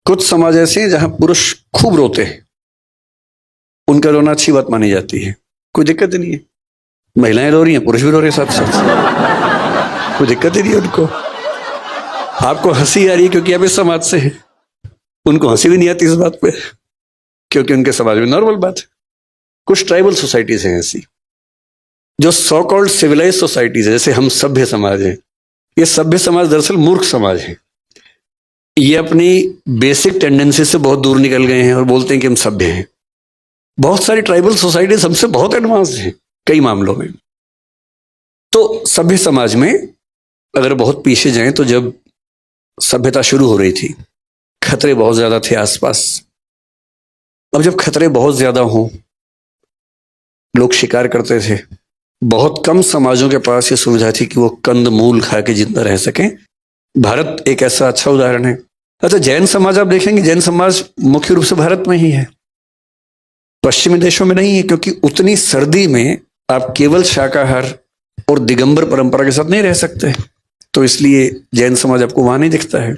कुछ समाज ऐसे हैं जहां पुरुष खूब रोते हैं, उनका रोना अच्छी बात मानी जाती है, कोई दिक्कत ही नहीं है। महिलाएं रो रही हैं, पुरुष भी रो रहे हैं साथ साथ, कोई दिक्कत ही नहीं है उनको। आपको हंसी आ रही है क्योंकि आप इस समाज से हैं, उनको हंसी भी नहीं आती इस बात पे क्योंकि उनके समाज में नॉर्मल बात है। कुछ ट्राइबल सोसाइटीज हैं ऐसी, जो सो कॉल्ड सिविलाइज सोसाइटीज है, जैसे हम सभ्य समाज हैं। ये सभ्य समाज दरअसल मूर्ख समाज है। ये अपनी बेसिक टेंडेंसी से बहुत दूर निकल गए हैं और बोलते हैं कि हम सभ्य हैं। बहुत सारी ट्राइबल सोसाइटीज हमसे बहुत एडवांस हैं कई मामलों में। तो सभ्य समाज में अगर बहुत पीछे जाएं तो जब सभ्यता शुरू हो रही थी, खतरे बहुत ज्यादा थे आसपास। अब जब खतरे बहुत ज्यादा हों, लोग शिकार करते थे। बहुत कम समाजों के पास ये सुविधा थी कि वो कंद मूल खा के जिंदा रह सकें। भारत एक ऐसा अच्छा उदाहरण है। अच्छा, जैन समाज आप देखेंगे, जैन समाज मुख्य रूप से भारत में ही है, पश्चिमी देशों में नहीं है, क्योंकि उतनी सर्दी में आप केवल शाकाहार और दिगंबर परंपरा के साथ नहीं रह सकते। तो इसलिए जैन समाज आपको वहां नहीं दिखता है।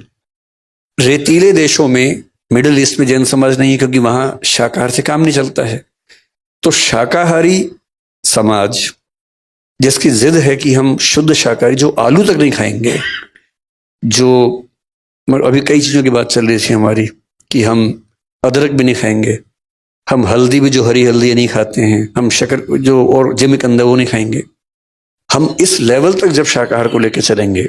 रेतीले देशों में, मिडिल ईस्ट में जैन समाज नहीं है क्योंकि वहां शाकाहार से काम नहीं चलता है। तो शाकाहारी समाज जिसकी जिद है कि हम शुद्ध शाकाहारी, जो आलू तक नहीं खाएंगे, जो अभी कई चीजों की बात चल रही थी हमारी कि हम अदरक भी नहीं खाएंगे, हम हल्दी भी, जो हरी हल्दी नहीं खाते हैं, हम शक्कर जो और जिमिक अंडा वो नहीं खाएंगे। हम इस लेवल तक जब शाकाहार को लेकर चलेंगे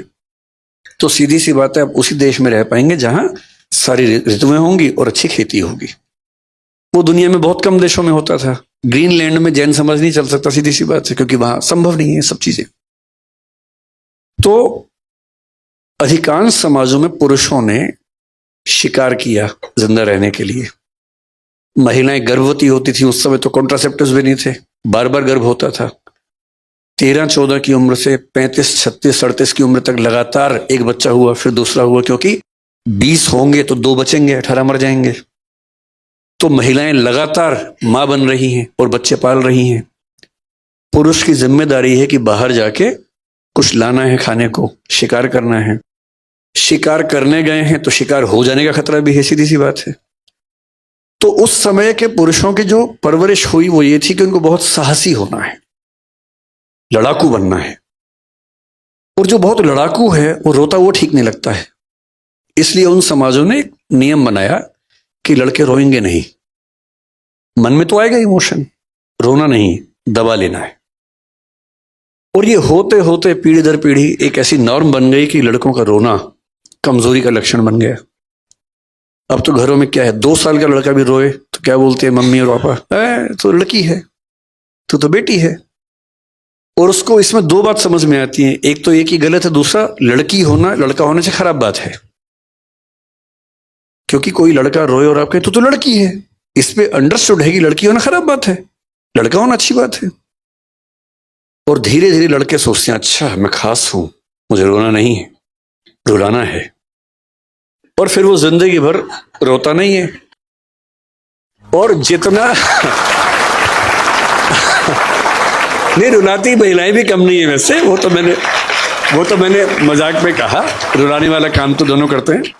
तो सीधी सी बात है, आप उसी देश में रह पाएंगे जहां सारी ऋतुएं होंगी और अच्छी खेती होगी। वो दुनिया में बहुत कम देशों में होता था। ग्रीनलैंड में जैन समाज नहीं चल सकता, सीधी सी बात है, क्योंकि वहां संभव नहीं है सब चीजें। तो अधिकांश समाजों में पुरुषों ने शिकार किया जिंदा रहने के लिए। महिलाएं गर्भवती होती थी, उस समय तो कॉन्ट्रासेप्टिव्स भी नहीं थे, बार बार गर्भ होता था। 13-14 की उम्र से 35, 36, 38 की उम्र तक लगातार एक बच्चा हुआ, फिर दूसरा हुआ, क्योंकि 20 होंगे तो 2 बचेंगे, 18 मर जाएंगे। तो महिलाएं लगातार मां बन रही हैं और बच्चे पाल रही हैं। पुरुष की जिम्मेदारी है कि बाहर जाके कुछ लाना है खाने को, शिकार करना है। शिकार करने गए हैं तो शिकार हो जाने का खतरा भी है, सीधी सी बात है। तो उस समय के पुरुषों की जो परवरिश हुई वो ये थी कि उनको बहुत साहसी होना है, लड़ाकू बनना है। और जो बहुत लड़ाकू है वो रोता वो ठीक नहीं लगता है। इसलिए उन समाजों ने एक नियम बनाया कि लड़के रोएंगे नहीं। मन में तो आएगा इमोशन, रोना नहीं, दबा लेना है। और ये होते होते पीढ़ी दर पीढ़ी एक ऐसी नॉर्म बन गई कि लड़कों का रोना कमजोरी का लक्षण बन गया। अब तो घरों में क्या है, 2 साल का लड़का भी रोए तो क्या बोलते हैं मम्मी और पापा, तो लड़की है, तो बेटी है। और उसको इसमें 2 बात समझ में आती है, एक तो ये कि गलत है, दूसरा लड़की होना लड़का होने से खराब बात है। क्योंकि कोई लड़का रोए और आप कहें तो लड़की है, इस पे अंडरस्टूड है कि लड़की होना खराब बात है, लड़का होना अच्छी बात है। और धीरे धीरे लड़के सोचते हैं, अच्छा मैं खास हूं, मुझे रोना नहीं है, रुलाना है। और फिर वो जिंदगी भर रोता नहीं है। और जितना नहीं, रुलाती महिलाएं भी कम नहीं है वैसे, वो तो मैंने मजाक में कहा, रुलाने वाला काम तो दोनों करते हैं।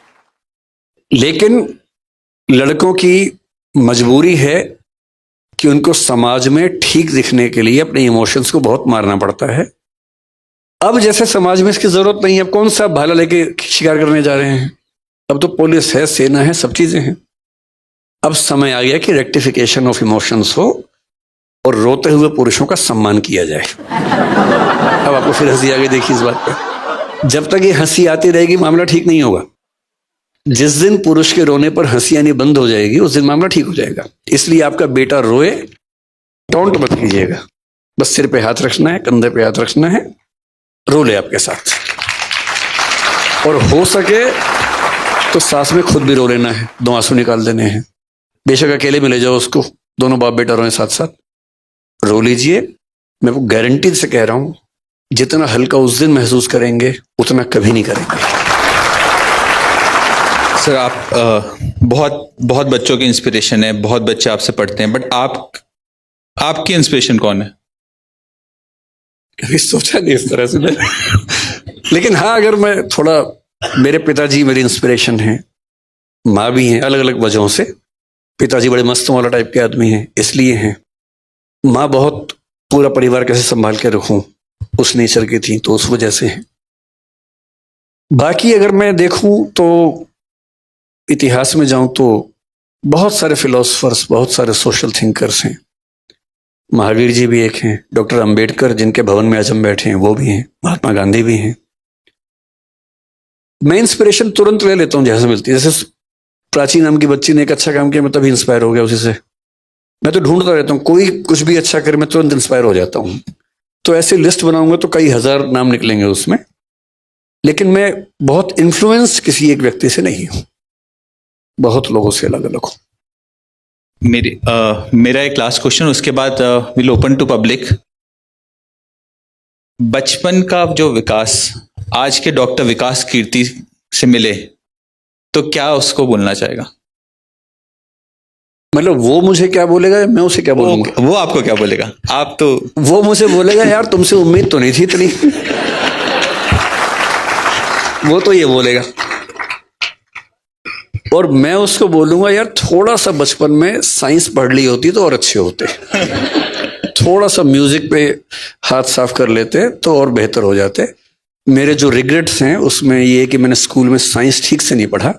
लेकिन लड़कों की मजबूरी है कि उनको समाज में ठीक दिखने के लिए अपने इमोशंस को बहुत मारना पड़ता है। अब जैसे समाज में इसकी जरूरत नहीं है, अब कौन सा भाला लेके शिकार करने जा रहे हैं, अब तो पुलिस है, सेना है, सब चीजें हैं। अब समय आ गया कि रेक्टिफिकेशन ऑफ इमोशंस हो और रोते हुए पुरुषों का सम्मान किया जाए। अब आपको फिर हंसी आ गई, देखिए इस बात पर। जब तक ये हंसी आती रहेगी मामला ठीक नहीं होगा। जिस दिन पुरुष के रोने पर हंसी आनी बंद हो जाएगी उस दिन मामला ठीक हो जाएगा। इसलिए आपका बेटा रोए, टोंट मत कीजिएगा, बस सिर पे हाथ रखना है, कंधे पे हाथ रखना है, रो ले आपके साथ। और हो सके तो साथ में खुद भी रो लेना है, 2 आंसू निकाल देने हैं। बेशक अकेले में ले जाओ उसको, दोनों बाप बेटा रोए साथ साथ, रो लीजिए। मैं वो गारंटी से कह रहा हूं, जितना हल्का उस दिन महसूस करेंगे उतना कभी नहीं करेंगे। सर, आप बहुत बच्चों की इंस्पिरेशन है, बहुत बच्चे आपसे पढ़ते हैं, बट आपकी इंस्पिरेशन कौन है? कभी सोचा नहीं इस तरह से मैंने। लेकिन हाँ, अगर मैं थोड़ा, मेरे पिताजी मेरी इंस्पिरेशन है। माँ भी हैं, अलग अलग वजहों से। पिताजी बड़े मस्त वाला टाइप के आदमी हैं, इसलिए हैं। माँ बहुत पूरा परिवार कैसे संभाल के रखूं उस नेचर की थी, तो उस वजह से है। बाकी अगर मैं देखूं तो इतिहास में जाऊं तो बहुत सारे फिलोसफर्स, बहुत सारे सोशल थिंकर्स हैं। महावीर जी भी एक हैं, डॉक्टर अंबेडकर जिनके भवन में आज हम बैठे हैं वो भी हैं, महात्मा गांधी भी हैं। मैं इंस्पिरेशन तुरंत ले लेता हूं जैसे मिलती है। जैसे प्राची नाम की बच्ची ने एक अच्छा काम किया, मैं तभी इंस्पायर हो गया उसी से। मैं तो ढूंढता रहता हूँ, कोई कुछ भी अच्छा करे मैं तुरंत इंस्पायर हो जाता हूँ। तो ऐसी लिस्ट बनाऊंगा तो कई हजार नाम निकलेंगे उसमें, लेकिन मैं बहुत इन्फ्लुएंस किसी एक व्यक्ति से नहीं हूं, बहुत लोगों से अलग अलग हूं। मेरा एक लास्ट क्वेश्चन, उसके बाद विल ओपन टू पब्लिक। बचपन का जो विकास आज के डॉक्टर विकास कीर्ति से मिले तो क्या उसको बोलना चाहेगा? मतलब वो मुझे क्या बोलेगा या मैं उसे क्या बोलूंगा? वो आपको क्या बोलेगा? आप तो वो मुझे बोलेगा यार तुमसे उम्मीद तो नहीं थी इतनी। वो तो ये बोलेगा, और मैं उसको बोलूंगा यार थोड़ा सा बचपन में साइंस पढ़ ली होती तो और अच्छे होते। थोड़ा सा म्यूजिक पे हाथ साफ कर लेते तो और बेहतर हो जाते। मेरे जो रिग्रेट्स हैं उसमें ये है कि मैंने स्कूल में साइंस ठीक से नहीं पढ़ा,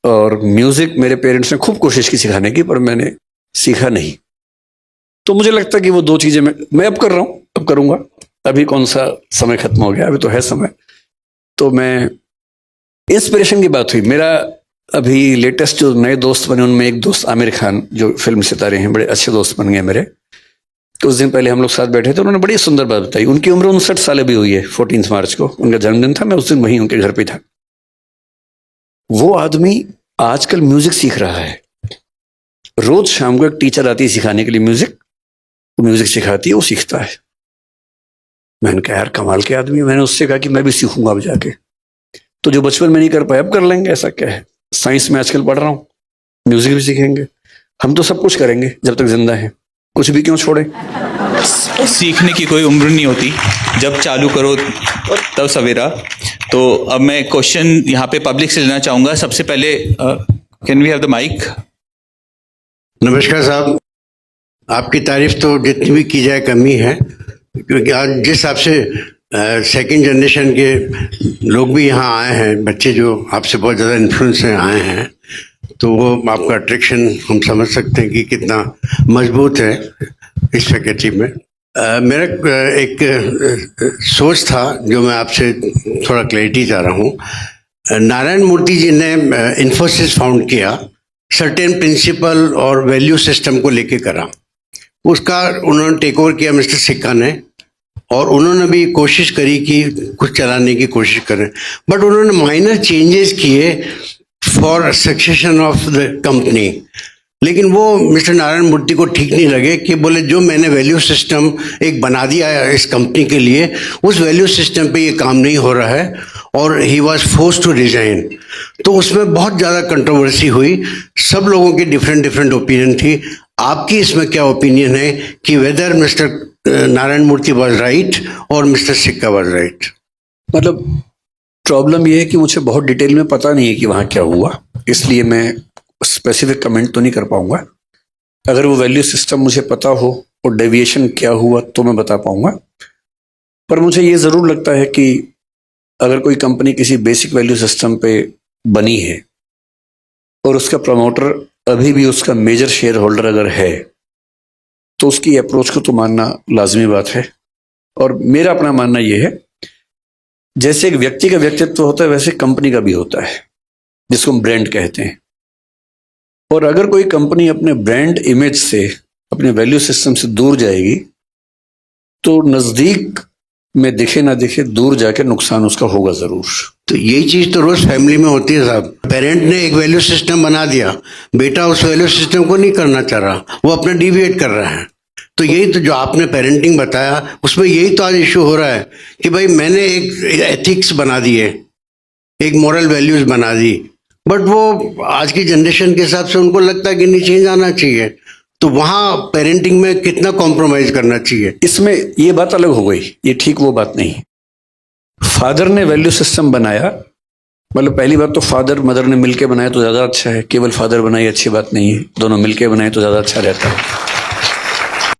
और म्यूजिक मेरे पेरेंट्स ने खूब कोशिश की सिखाने की, पर मैंने सीखा नहीं। तो मुझे लगता है कि वो दो चीजें मैं अब कर रहा हूं, अब करूंगा। अभी कौन सा समय खत्म हो गया, अभी तो है समय। तो मैं, इंस्पिरेशन की बात हुई, मेरा अभी लेटेस्ट जो नए दोस्त बने उनमें एक दोस्त आमिर खान, जो फिल्म सितारे हैं, बड़े अच्छे दोस्त बन गए मेरे। कुछ दिन पहले हम लोग साथ बैठे थे, उन्होंने बड़ी सुंदर बात बताई। उनकी उम्र 59 साल अभी हुई है, 14 मार्च को उनका जन्मदिन था। मैं उस दिन वहीं उनके घर पे था। वो आदमी आजकल म्यूजिक सीख रहा है। रोज शाम को एक टीचर आती है सिखाने के लिए म्यूजिक, वो म्यूजिक सिखाती है, वो सीखता है। मैंने कहा यार कमाल के आदमी है। मैंने उससे कहा कि मैं भी सीखूंगा अब जाके। तो जो बचपन में नहीं कर पाए अब कर लेंगे, ऐसा क्या है। साइंस में आजकल पढ़ रहा हूँ, म्यूजिक भी सीखेंगे। हम तो सब कुछ करेंगे जब तक जिंदा है, कुछ भी क्यों छोड़े। सीखने की कोई उम्र नहीं होती, जब चालू करो तब सवेरा। तो अब मैं क्वेश्चन यहाँ पे पब्लिक से लेना चाहूंगा। सबसे पहले can we have the mic? नमस्कार साहब, आपकी तारीफ तो जितनी भी की जाए कमी है, क्योंकि आज जिस हिसाब से सेकंड जनरेशन के लोग भी यहाँ आए हैं, बच्चे जो आपसे बहुत ज़्यादा इन्फ्लुएंस से आए हैं, तो वो आपका अट्रैक्शन हम समझ सकते हैं कि कितना मजबूत है इस फैकल्टी में। मेरा एक सोच था जो मैं आपसे थोड़ा क्लैरिटी चाह रहा हूँ। नारायण मूर्ति जी ने इन्फोसिस फाउंड किया, सर्टेन प्रिंसिपल और वैल्यू सिस्टम को लेके करा। उसका उन्होंने टेक ओवर किया मिस्टर सिक्का ने, और उन्होंने भी कोशिश करी कि कुछ चलाने की कोशिश करें, बट उन्होंने माइनर चेंजेस किए for succession of the company. लेकिन वो मिस्टर नारायण मूर्ति को ठीक नहीं लगे कि बोले जो मैंने वैल्यू सिस्टम एक बना दिया है इस कंपनी के लिए, उस वैल्यू सिस्टम पे ये काम नहीं हो रहा है, और he was forced to resign. तो उसमें बहुत ज़्यादा कंट्रोवर्सी हुई, सब लोगों की डिफरेंट ओपिनियन थी। आपकी इसमें क्या ओपिनियन है कि whether mister Narayan Murthy was right और मिस्टर सिक्का वॉज राइट? मतलब प्रॉब्लम यह है कि मुझे बहुत डिटेल में पता नहीं है कि वहां क्या हुआ, इसलिए मैं स्पेसिफिक कमेंट तो नहीं कर पाऊंगा। अगर वो वैल्यू सिस्टम मुझे पता हो और डेविएशन क्या हुआ तो मैं बता पाऊंगा। पर मुझे ये जरूर लगता है कि अगर कोई कंपनी किसी बेसिक वैल्यू सिस्टम पे बनी है और उसका प्रमोटर अभी भी उसका मेजर शेयर होल्डर अगर है, तो उसकी अप्रोच को तो मानना लाजमी बात है। और मेरा अपना मानना यह है, जैसे एक व्यक्ति का व्यक्तित्व होता है वैसे कंपनी का भी होता है, जिसको हम ब्रांड कहते हैं। और अगर कोई कंपनी अपने ब्रांड इमेज से, अपने वैल्यू सिस्टम से दूर जाएगी, तो नजदीक में दिखे ना दिखे दूर जाके नुकसान उसका होगा जरूर। तो यही चीज तो रोज फैमिली में होती है साहब। पेरेंट ने एक वैल्यू सिस्टम बना दिया, बेटा उस वैल्यू सिस्टम को नहीं करना चाह रहा, वो अपना डिविएट कर रहा है। तो यही तो जो आपने पेरेंटिंग बताया, उसमें यही तो आज इशू हो रहा है कि भाई मैंने एक एथिक्स बना दिए, एक मॉरल वैल्यूज बना दी, बट वो आज की जनरेशन के हिसाब से उनको लगता है कि नहीं, चेंज आना चाहिए। तो वहाँ पेरेंटिंग में कितना कॉम्प्रोमाइज करना चाहिए? इसमें ये बात अलग हो गई, ये ठीक वो बात नहीं। फादर ने वैल्यू सिस्टम बनाया, मतलब पहली बात तो फादर मदर ने मिलके बनाया तो ज्यादा अच्छा है, केवल फादर बनाई अच्छी बात नहीं है, दोनों मिलके बनाए तो ज्यादा अच्छा रहता है।